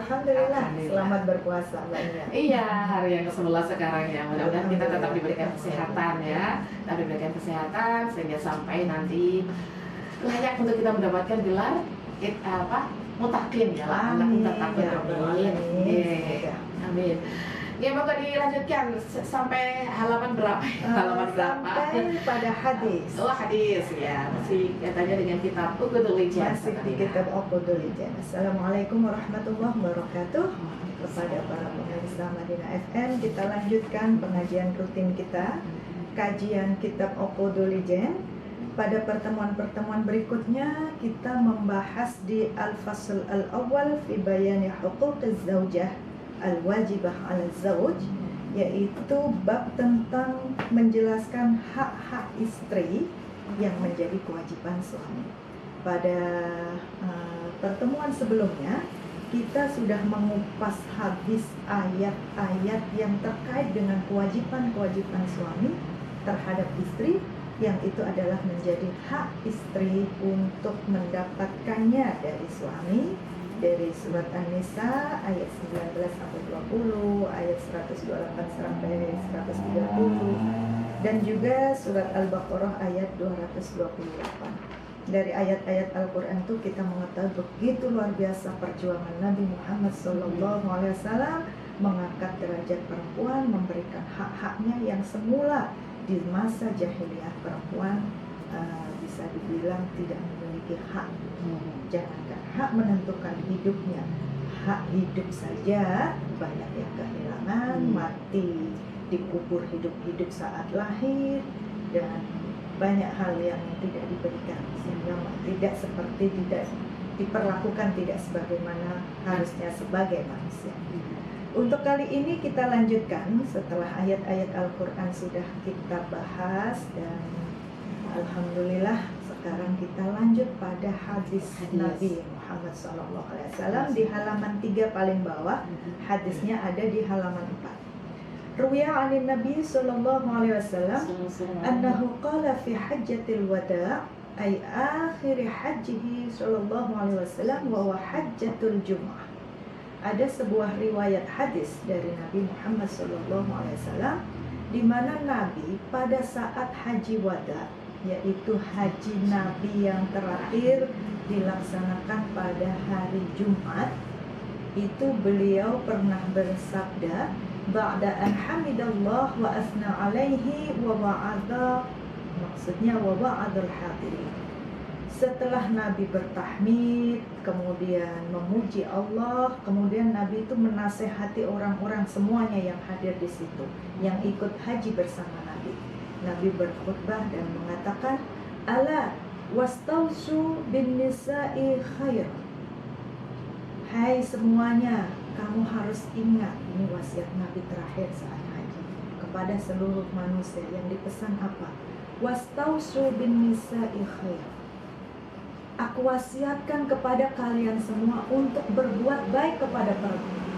Alhamdulillah. Selamat berpuasa banyak. Iya, hari yang ke-11 sekarang ya. Mudah-mudahan kita tetap diberikan kesehatan ya. Tetap diberikan kesehatan sehingga sampai nanti layak untuk kita mendapatkan gelar mutakin ya. Anak kita takut. Amin. Amin. Ya, mau dilanjutkan sampai halaman berapa? Halaman berapa? Sampai pada hadis. Oh, hadis ya. Masih katanya dengan kitab Uqudul Ijaz. Masih di kitab Uqudul Ijaz. Assalamualaikum warahmatullahi wabarakatuh. Kepada para pemirsa Madinah FM, kita lanjutkan pengajian rutin kita, kajian kitab Uqudul Ijaz. Pada pertemuan-pertemuan berikutnya kita membahas di Al-Fasl Al-Awwal fi bayani huquqiz zaujah al-wajibah 'ala zauj, yaitu bab tentang menjelaskan hak-hak istri yang menjadi kewajiban suami. Pada pertemuan sebelumnya kita sudah mengupas habis ayat-ayat yang terkait dengan kewajiban-kewajiban suami terhadap istri, yang itu adalah menjadi hak istri untuk mendapatkannya dari suami, dari surat An-Nisa ayat 19 sampai 20, ayat 128 sampai 130, dan juga surat Al-Baqarah ayat 228. Dari ayat-ayat Al-Quran itu kita mengetahui begitu luar biasa perjuangan Nabi Muhammad SAW mengangkat derajat perempuan, memberikan hak-haknya yang semula di masa jahiliyah perempuan bisa dibilang tidak memiliki hak. Jangankan hak menentukan hidupnya, hak hidup saja banyak yang kehilangan, mati dikubur hidup-hidup saat lahir, dan banyak hal yang tidak diberikan, sehingga tidak diperlakukan tidak sebagaimana harusnya sebagai manusia. Untuk kali ini kita lanjutkan setelah ayat-ayat Al-Quran sudah kita bahas, dan alhamdulillah sekarang kita lanjut pada hadis Nabi Muhammad SAW di halaman 3 paling bawah. Hadisnya ada di halaman 4. Ruwiya 'anil Nabi sallallahu alaihi wasallam annahu qala fi hajjatil wada' ay akhir hajjihi sallallahu alaihi wasallam wa huwa hajjatul jum'ah. Ada sebuah riwayat hadis dari Nabi Muhammad sallallahu alaihi wasallam di mana Nabi pada saat haji wada', yaitu haji Nabi yang terakhir dilaksanakan pada hari Jumat, itu beliau pernah bersabda, ba'da an hamidallah wa asna alaihi wa wa'adha, maksudnya wa wa'adul hadirin. Setelah Nabi bertahmid, kemudian memuji Allah, kemudian Nabi itu menasehati orang-orang semuanya yang hadir di situ, yang ikut haji bersama Nabi. Nabi berkhutbah dan mengatakan, ala wastausu bin nisa'i khair. Hai semuanya, kamu harus ingat, ini wasiat Nabi terakhir saat haji kepada seluruh manusia. Yang dipesan apa? Wastausu bin nisa'i khair. Aku wasiatkan kepada kalian semua untuk berbuat baik kepada perempuan.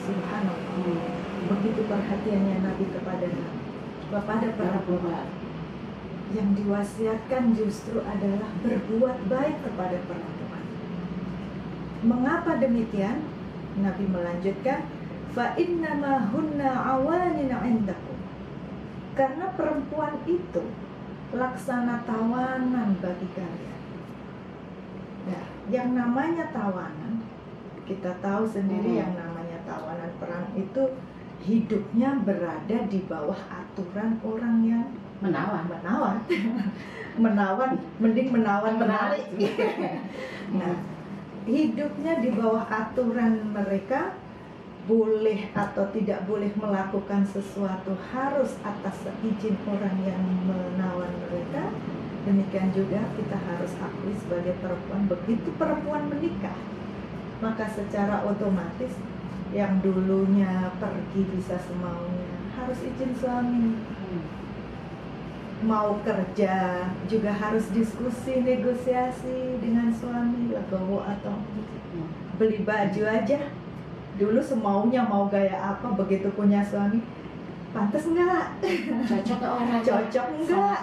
Subhanallah, begitu perhatiannya Nabi kepada perempuan. Yang diwasiatkan justru adalah berbuat baik kepada perempuan. Mengapa demikian? Nabi melanjutkan, fa innama hunna awanin 'indakum. Karena perempuan itu laksana tawanan bagi kalian. Nah, yang namanya tawanan, kita tahu sendiri yang namanya tawanan perang itu hidupnya berada di bawah aturan orang yang menawan, mending menawan menarik. Nah, hidupnya di bawah aturan mereka, boleh atau tidak boleh melakukan sesuatu harus atas izin orang yang menawan mereka. Demikian juga kita harus akui sebagai perempuan, begitu perempuan menikah, maka secara otomatis yang dulunya pergi bisa semaunya harus izin suami. Mau kerja juga harus diskusi, negosiasi dengan suami, legowo atau beli baju aja dulu semaunya, mau gaya apa, begitu punya suami pantas enggak, cocok enggak,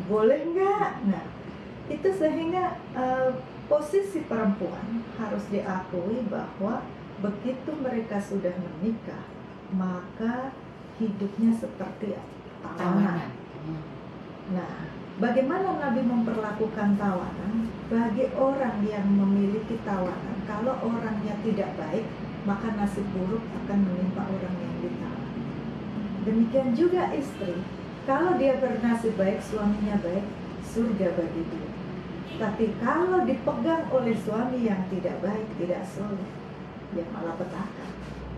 boleh enggak. Nah, itu sehingga posisi perempuan harus diakui bahwa begitu mereka sudah menikah, maka hidupnya seperti tawanan. Nah, bagaimana Nabi memperlakukan tawanan? Bagi orang yang memiliki tawanan, kalau orangnya tidak baik, maka nasib buruk akan menimpa orang yang ditawan. Demikian juga istri, kalau dia bernasib baik, suaminya baik, surga bagi dia. Tapi kalau dipegang oleh suami yang tidak baik, tidak soleh, dia malah petaka.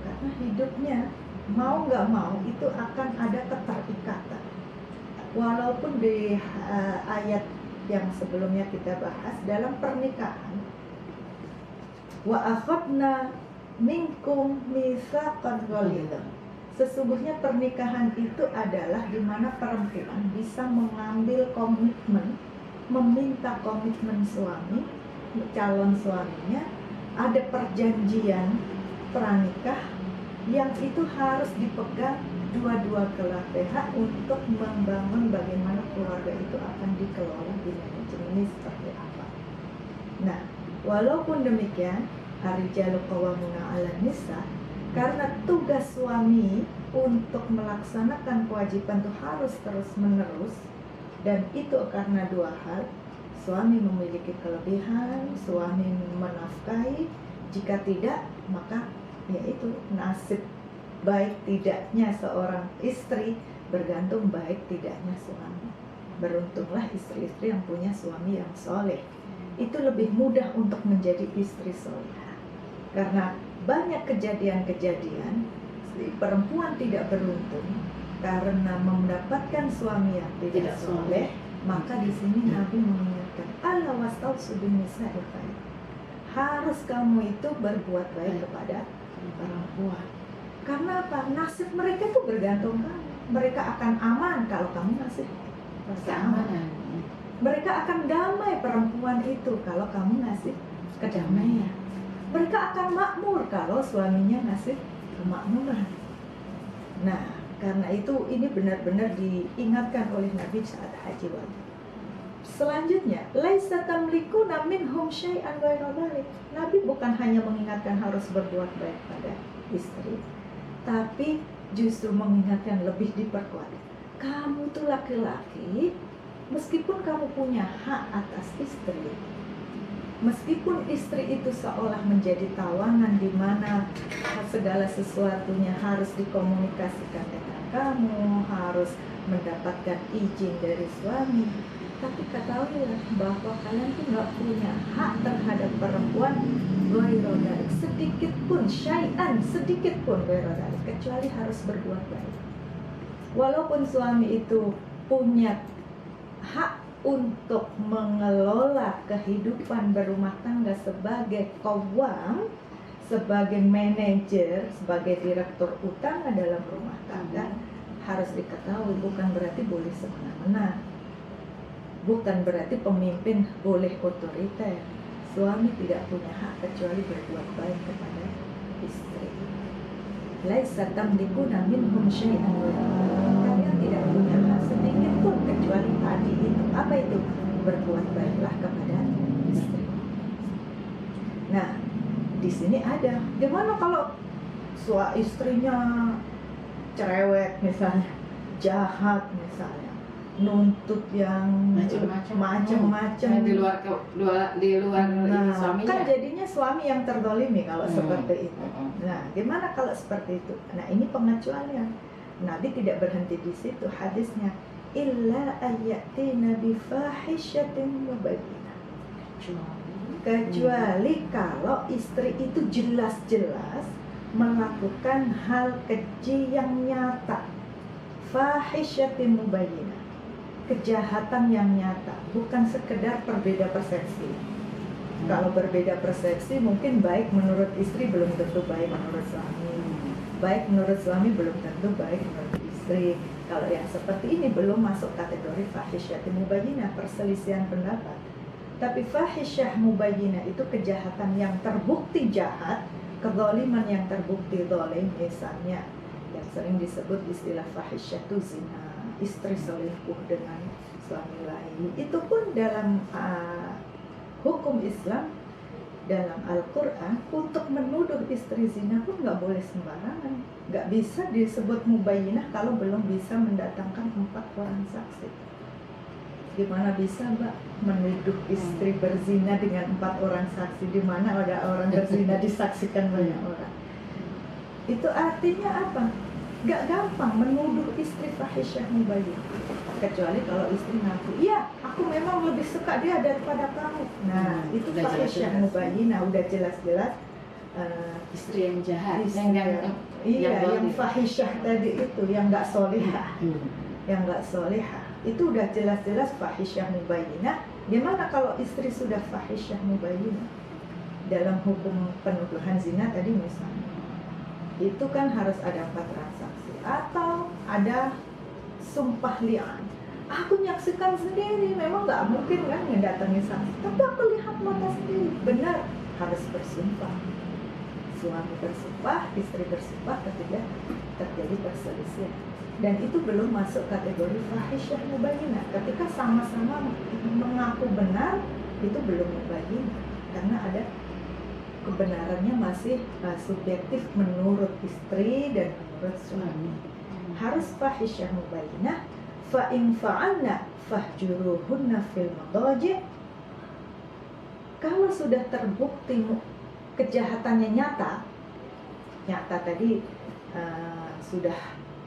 Karena hidupnya mau nggak mau itu akan ada keterikatan. Walaupun di ayat yang sebelumnya kita bahas dalam pernikahan, wa akhadna minkum mitsaqan ghalidha. Sesungguhnya pernikahan itu adalah di mana perempuan bisa mengambil komitmen, meminta komitmen suami, calon suaminya, ada perjanjian pranikah yang itu harus dipegang dua-dua belah pihak untuk membangun bagaimana keluarga itu akan dikelola di manajemennya seperti apa. Nah, walaupun demikian, ar-rijalu qawwamuna 'alan nisa, karena tugas suami untuk melaksanakan kewajiban itu harus terus-menerus, dan itu karena dua hal. Suami memiliki kelebihan, suami menafkahi, jika tidak maka yaitu nasib baik tidaknya seorang istri bergantung baik tidaknya suami. Beruntunglah istri-istri yang punya suami yang soleh, itu lebih mudah untuk menjadi istri soleh. Karena banyak kejadian-kejadian perempuan tidak beruntung karena mendapatkan suami yang tidak soleh. Maka di sini Nabi mengingatkan, ala wastausu bin nisa'i khair. Harus kamu itu berbuat baik kepada perempuan. Karena apa? Nasib mereka itu bergantung kamu. Mereka akan aman kalau kamu ngasih keamanan. Mereka akan damai perempuan itu kalau kamu ngasih kedamaian. Mereka akan makmur kalau suaminya ngasih kemakmuran. Nah, karena itu ini benar-benar diingatkan oleh Nabi saat haji wada. Selanjutnya, laisa tamlikuna minhum syai'an ghairu dzalik. Nabi bukan hanya mengingatkan harus berbuat baik pada istri, tapi justru mengingatkan lebih diperkuat. Kamu tuh laki-laki, meskipun kamu punya hak atas istri, meskipun istri itu seolah menjadi tawanan di mana segala sesuatunya harus dikomunikasikan dengan kamu, harus mendapatkan izin dari suami, tapi ketahuilah bahwa kalian tuh nggak punya hak terhadap perempuan ghairu dzalik, sedikit pun, syai'an, sedikit pun ghairu dzalik, kecuali harus berbuat baik. Walaupun suami itu punya hak untuk mengelola kehidupan berumah tangga sebagai qawwam, sebagai manajer, sebagai direktur utama dalam rumah tangga, harus diketahui bukan berarti boleh semena-mena, bukan berarti pemimpin boleh otoriter. Suami tidak punya hak kecuali berbuat baik kepada istri. Laisa tamlikuna minhum syai'an. Kalian tidak punya hak sedikit pun kecuali tadi itu. Apa itu? Berbuat baiklah kepada istri. Nah, di sini ada. Gimana kalau istrinya cerewet misalnya, jahat misalnya, nuntut yang macam-macam di luar ini suaminya. Kan jadinya suami yang terdolimi kalau seperti itu. Nah, gimana kalau seperti itu? Nah, ini pengecualian. Nabi tidak berhenti di situ hadisnya, illa ayyatina bi fahishatin mubayyinah. Kecuali kalau istri itu jelas-jelas melakukan hal keji yang nyata, fahishatin mubayyinah, kejahatan yang nyata, bukan sekedar berbeda persepsi. Kalau berbeda persepsi mungkin baik menurut istri belum tentu baik menurut suami, baik menurut suami belum tentu baik menurut istri. Kalau yang seperti ini belum masuk kategori fahisyah mubayyinah, perselisihan pendapat. Tapi fahisyah mubayyinah itu kejahatan yang terbukti jahat, kezaliman yang terbukti zalim. Misalnya yang sering disebut istilah fahisyah itu zina, istri selingkuh dengan suami lain. Itu pun dalam hukum Islam dalam Al-Quran untuk menuduh istri zina pun nggak boleh sembarangan, nggak bisa disebut mubayyinah kalau belum bisa mendatangkan 4 orang saksi. Gimana bisa Mbak menuduh istri berzina dengan 4 orang saksi, di mana ada orang berzina disaksikan banyak orang? Itu artinya apa? Gak gampang menuduh istri fahisyah mubayyinah, kecuali kalau istri ngaku, iya aku memang lebih suka dia daripada kamu. Nah itu fahisyah mubayyinah, udah jelas-jelas istri yang jahat, yang fahisyah tadi itu, yang nggak solihah, yang nggak solihah, itu udah jelas-jelas fahisyah mubayyinah. Gimana kalau istri sudah fahisyah mubayyinah? Dalam hukum penuduhan zina tadi misalnya, itu kan harus ada 4 transaksi atau ada sumpah li'an. Aku nyaksikan sendiri, memang nggak mungkin kan ngedatengin saksi, tapi aku lihat mata sendiri, benar, harus bersumpah. Suami bersumpah, istri bersumpah ketika terjadi perselisihan, dan itu belum masuk kategori fahisyah mubayyinah. Ketika sama-sama mengaku benar, itu belum mubayyinah, karena ada kebenarannya masih subjektif menurut istri dan menurut suami. Harus fahisyah mubayyinah. Fa in fa'alna fahjuruhunna fil madaji'. Kalau sudah terbukti kejahatannya nyata tadi, sudah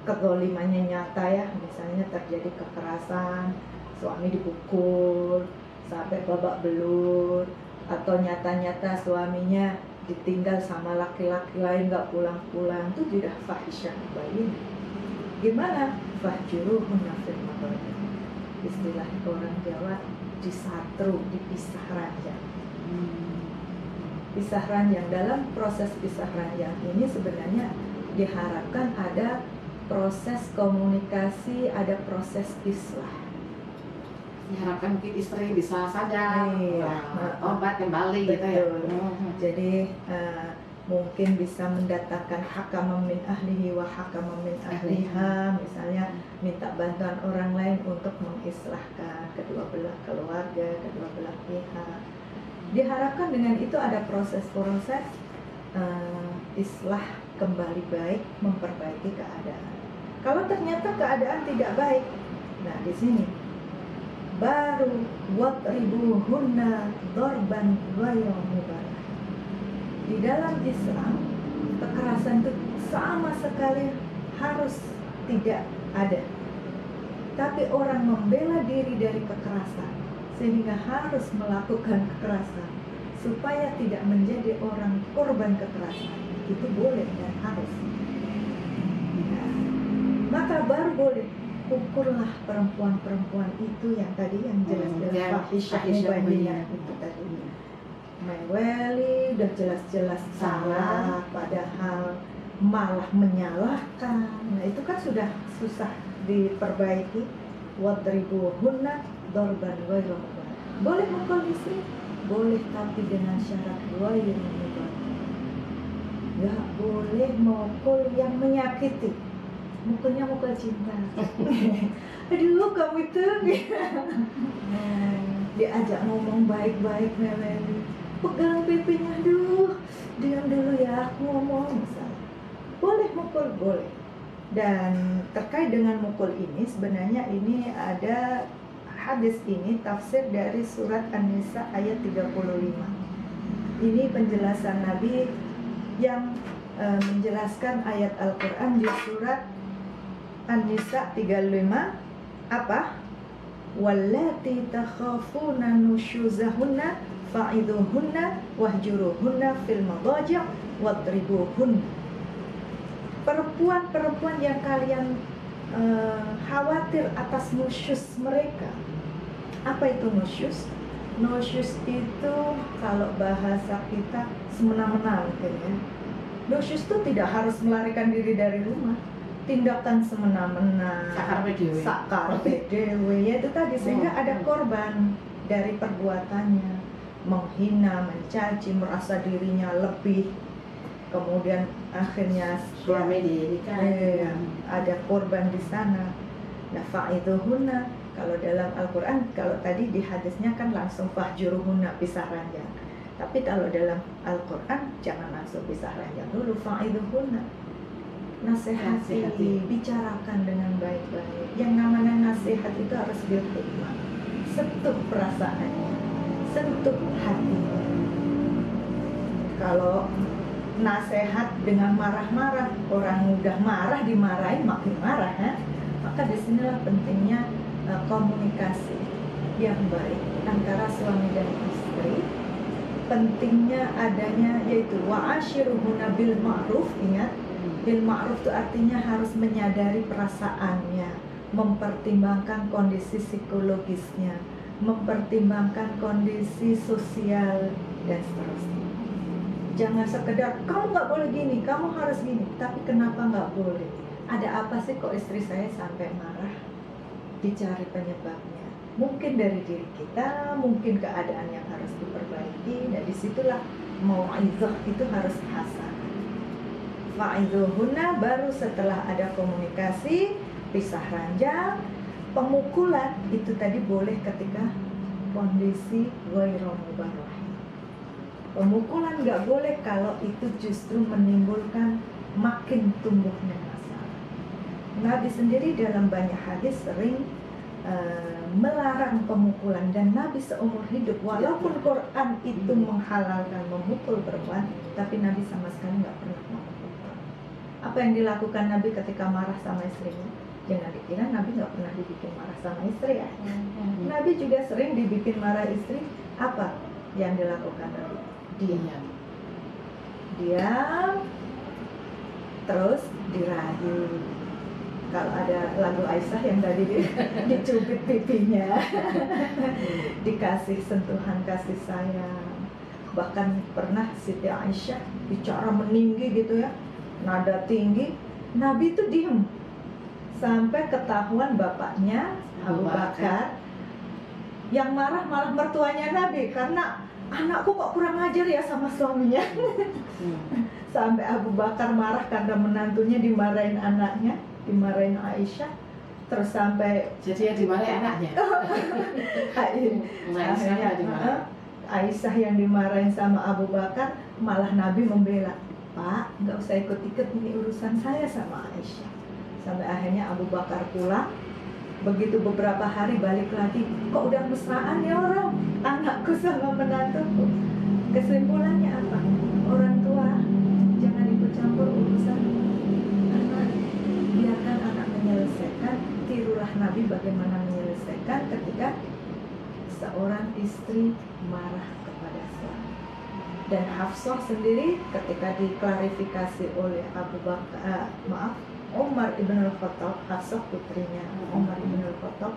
kezalimannya nyata ya, misalnya terjadi kekerasan, suami dipukul sampai babak belur, atau nyata-nyata suaminya ditinggal sama laki-laki lain nggak pulang-pulang, itu sudah fahisyah mubayyinah. Gimana? Fahjuruhunna fil madaji'. Istilah orang Jawa, disatru, dipisah ranjang. Pisah ranjang. Dalam proses pisah ranjang ini sebenarnya diharapkan ada proses komunikasi, ada proses islah. Diharapkan mungkin istri bisa sadar, obat kembali gitu ya. Jadi mungkin bisa mendatangkan hakaman min ahlihi wa hakaman min ahliha, misalnya minta bantuan orang lain untuk mengislahkan kedua belah keluarga, kedua belah pihak. Diharapkan dengan itu ada proses-proses islah kembali baik, memperbaiki keadaan. Kalau ternyata keadaan tidak baik, nah di sini baru wadribuhunna darban ghayra mubarah. Di dalam Islam, kekerasan itu sama sekali harus tidak ada. Tapi orang membela diri dari kekerasan, sehingga harus melakukan kekerasan supaya tidak menjadi orang korban kekerasan, itu boleh dan harus. Nah, maka baru boleh ukurlah perempuan-perempuan itu yang tadi yang jelas-jelas fahisyah mubayyinah itu tadi. Meweli udah jelas-jelas salah, padahal malah menyalahkan. Nah itu kan sudah susah diperbaiki. Wadribuhunna darban ghayra mubarah. Boleh mukul istri? Boleh, tapi dengan syarat ghayra mubarah. Gak boleh mukul yang menyakiti. Mukulnya mukul cinta. Aduh kamu itu diajak ngomong baik-baik, meweli, pegang pipinya, aduh diam dulu ya aku ngomong, misalnya. Boleh mukul, boleh. Dan terkait dengan mukul ini, sebenarnya ini ada hadis ini tafsir dari surat An-Nisa ayat 35. Ini penjelasan Nabi yang menjelaskan ayat Al-Quran di surat An-Nisa 35. Apa? Wallati takhafuna nusyuzahunna fa'iduhunna wahjuruhunna fil madaji' wadribuhunna. Perempuan-perempuan yang kalian khawatir atas nusyuz mereka. Apa itu nusyuz? Nusyuz itu kalau bahasa kita semena-mena mungkin ya. Nusyuz itu tidak harus melarikan diri dari rumah. Tindakan semena-mena, sakar dewe, ya itu tadi, sehingga ada korban dari perbuatannya, menghina, mencaci, merasa dirinya lebih, kemudian akhirnya suami ada korban di sana. Nah, fa'iduhunna, Kalau dalam Al-Quran, kalau tadi di hadisnya kan langsung fahjuruhunna, pisah ranjang. Tapi kalau dalam Al-Quran jangan langsung pisah ranjang dulu, fa'iduhunna, nasihati, bicarakan dengan baik-baik. Yang namanya nasihat itu harus bil-hikmah, sentuh perasaannya, sentuh hatinya. Kalau nasihat dengan marah-marah, orang udah marah dimarahin makin marah, ya? Maka disinilah pentingnya komunikasi yang baik antara suami dan istri. Pentingnya adanya yaitu wa'ashiruhunna bil ma'ruf. Ingat, bil ma'ruf itu artinya harus menyadari perasaannya, mempertimbangkan kondisi psikologisnya, mempertimbangkan kondisi sosial dan seterusnya. Jangan sekedar kamu nggak boleh gini, kamu harus gini. Tapi kenapa nggak boleh? Ada apa sih kok istri saya sampai marah? Dicari penyebabnya. Mungkin dari diri kita, mungkin keadaan yang harus diperbaiki. Dan disitulah mau'izah itu harus hasanah. Fa'izuhunna, baru setelah ada komunikasi, pisah ranjang, pemukulan itu tadi boleh ketika kondisi ghairu mubarrah. Pemukulan nggak boleh kalau itu justru menimbulkan makin tumbuhnya masalah. Nabi sendiri dalam banyak hadis sering melarang pemukulan, dan Nabi seumur hidup walaupun Quran itu menghalalkan memukul perempuan, tapi Nabi sama sekali nggak pernah memukul. Apa yang dilakukan Nabi ketika marah sama istrinya? Jangan dikira Nabi nggak pernah dibikin marah sama istri ya. Nabi juga sering dibikin marah istri. Apa yang dilakukan Nabi? Diam, terus dirayu. Kalau ada lagu Aisyah yang tadi dicubit pipinya, dikasih sentuhan kasih sayang. Bahkan pernah Siti Aisyah bicara meninggi gitu ya, nada tinggi, Nabi itu diem sampai ketahuan bapaknya Abu Bakar, yang marah malah mertuanya Nabi, karena anakku kok kurang ajar ya sama suaminya. Sampai Abu Bakar marah karena menantunya dimarahin anaknya, dimarahin Aisyah, terus sampai jadi ya dimarahin anaknya. Aisyah yang dimarahin sama Abu Bakar, malah Nabi membela, Pak, nggak usah ikut-ikut, ini urusan saya sama Aisyah. Sampai akhirnya Abu Bakar pulang. Begitu beberapa hari balik lagi, kok udah mesraan ya orang, anakku sama menantuku. Kesimpulannya apa? Orang tua jangan ikut campur urusan anak, biarkan anak menyelesaikan. Tirulah Nabi bagaimana menyelesaikan ketika seorang istri marah kepada suami. Dan Hafsah sendiri ketika diklarifikasi oleh Umar ibn al-Khattab, Hafsah putrinya Umar ibn al-Khattab,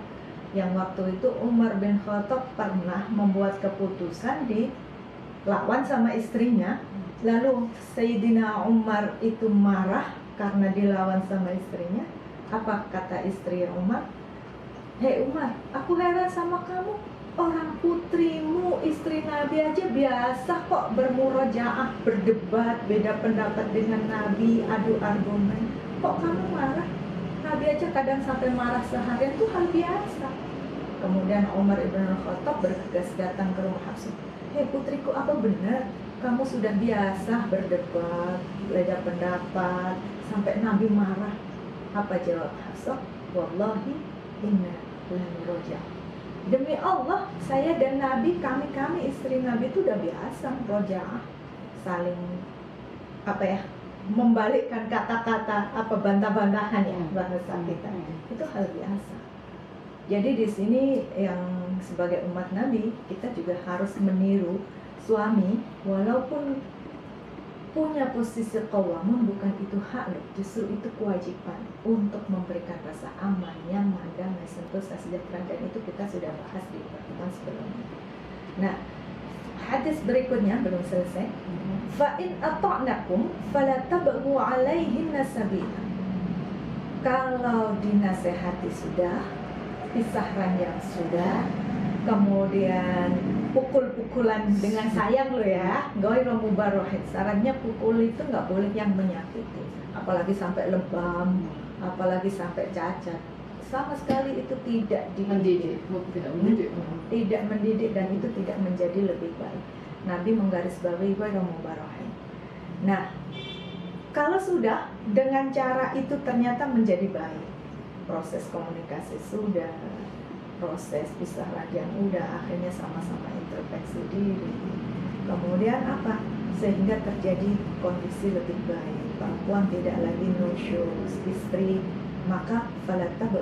yang waktu itu Umar bin Khattab pernah membuat keputusan dilawan sama istrinya. Lalu Sayyidina Umar itu marah karena dilawan sama istrinya. Apa kata istri Umar? Hei Umar, aku heran sama kamu. Orang putrimu, istri Nabi aja biasa kok bermurojaah, berdebat, beda pendapat dengan Nabi, adu argumen. Kok kamu marah? Nabi aja kadang sampai marah seharian, itu hal biasa. Kemudian Umar ibn al-Khattab bergegas datang ke rumah Hafsah. Hei putriku, apa benar kamu sudah biasa berdebat, beda pendapat, sampai Nabi marah? Apa jawab Hafsah? Wallahi inna lanurojah. Demi Allah, saya dan Nabi, kami istri Nabi itu udah biasa rojaah, saling membalikkan kata-kata, bantah-bantahan ya bahasa kita. Itu hal biasa. Jadi di sini yang sebagai umat Nabi, kita juga harus meniru suami, walaupun punya posisi qawamun, bukan itu hak loh, justru itu kewajiban untuk memberikan rasa aman, nyaman, damai, sentosa, sejahtera, dan itu kita sudah bahas di pertemuan sebelumnya. Nah, hadis berikutnya belum selesai. Fa in ata'nakum fala tabghu 'alaihinna sabila. Kalau dinasehati sudah, pisah ranjang sudah, kemudian pukul-pukulan dengan sayang lo ya, ghairu mubarrahin. Sarannya pukul itu nggak boleh yang menyakiti, apalagi sampai lebam, apalagi sampai cacat. sama sekali itu tidak mendidik, tidak mendidik. tidak mendidik, dan itu tidak menjadi lebih baik. Nabi menggarisbawahi ghairu mubarahin. Nah, kalau sudah dengan cara itu ternyata menjadi baik, proses komunikasi sudah, proses pisah ranjang udah, akhirnya sama-sama introspeksi diri. Kemudian apa? Sehingga terjadi kondisi lebih baik. Perempuan tidak lagi no shows, istri, maka fala tabu